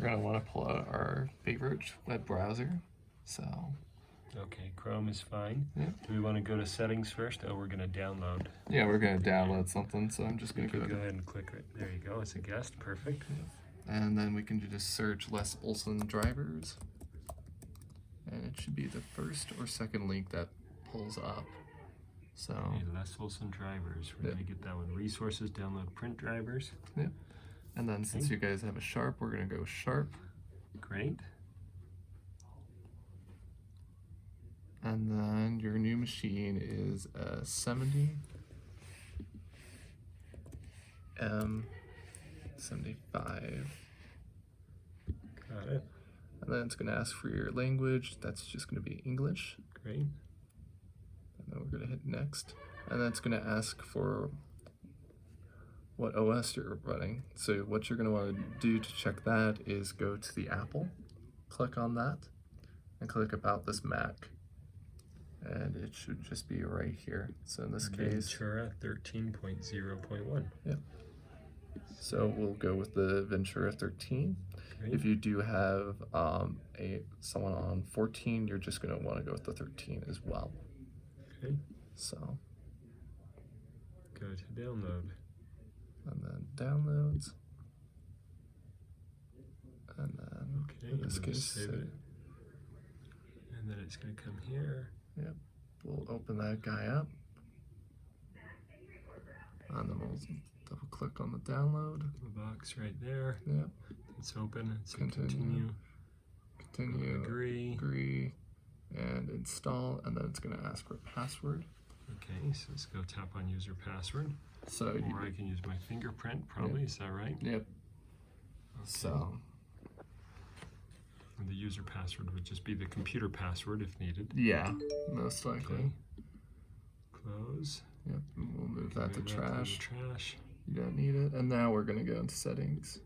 We're going to want to pull out our favorite web browser. So, okay, Chrome is fine. yeah. Do we want to go to settings first? Oh, we're going to download. Yeah, we're going to download something, so I'm just going to go ahead and click it. There you go, it's a guest, perfect. And then we can just search Les Olson drivers. And it should be the first or second link that pulls up. So, okay, Les Olson drivers, we're going to get that one. Resources, download print drivers. Yeah. And then since you guys have a Sharp, we're going to go Sharp. Great. And then your new machine is a 70 M75. Got it. And then it's going to ask for your language. That's just going to be English. Great. And then we're going to hit next. And then it's going to ask for what OS you're running. So what you're going to want to do to check that is go to the Apple, click on that, and click About This Mac. And it should just be right here. So in this case, Ventura 13.0.1. Yeah. So we'll go with the Ventura 13. Great. If you do have someone on 14, you're just going to want to go with the 13 as well. Okay. So. Go to download. And then downloads. And then okay, in this case, save it. And then it's going to come here. Yep. We'll open that guy up. And then we'll double click on the download. The box right there. Yep. It's open. It's Continue. Agree. Agree. And install. And then it's going to ask for a password. Okay, so let's go tap on user password. So or I can use my fingerprint, probably. Is that right? Yep. Okay. So. And the user password would just be the computer password if needed. Yeah, most likely. Okay. Close. Yep, and we'll move that to trash. Trash. You don't need it. And now we're going to go into settings.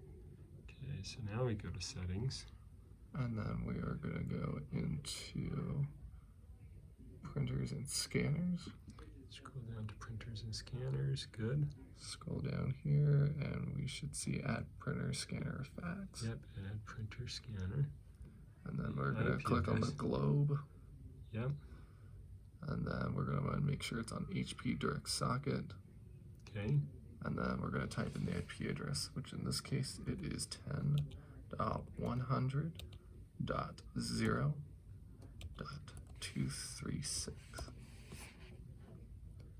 Okay, so now we go to settings. And then we are going to go into printers and scanners. Scroll down to printers and scanners. Good. Scroll down here and we should see add printer scanner facts. Yep, add printer scanner. And then we're going to click on the globe. Yep. And then we're going to want to make sure it's on HP direct socket. Okay. And then we're going to type in the IP address, which in this case it is 10.100.0.236.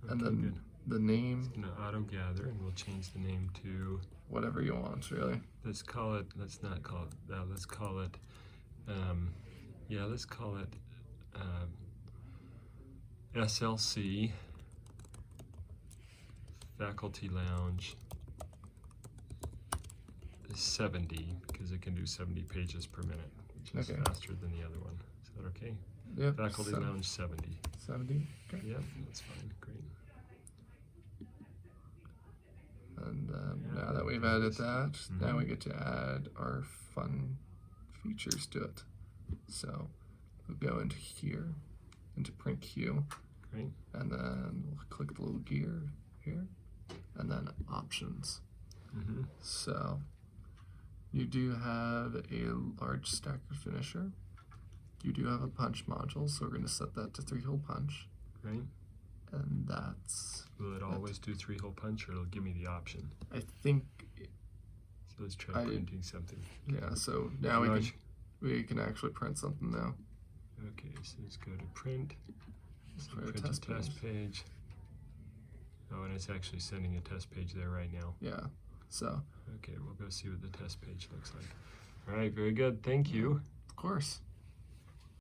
And then good. The name. It's going to auto gather, and we'll change the name to whatever you want, really. Let's call it. Let's not call it that. Let's call it. Yeah, let's call it SLC Faculty Lounge 70, because it can do 70 pages per minute, which is faster than the other one. Is that okay? Yep. Faculty Lounge 70. 70? Okay. Yep, that's fine. Great. And now that we've added that, now we get to add our fun features to it. So we'll go into here, into print queue. Great. And then we'll click the little gear here, and then options. So you do have a large stacker finisher. You do have a punch module, so we're going to set that to 3-hole punch. Great. And that's... Will it always do 3-hole punch, or it'll give me the option? I think... So let's try printing something. Yeah, so now we can actually print something now. Okay, so let's go to print. Let's So print a test page. Oh, and it's actually sending a test page there right now. Yeah, so... Okay, we'll go see what the test page looks like. All right, very good. Thank you. Of course.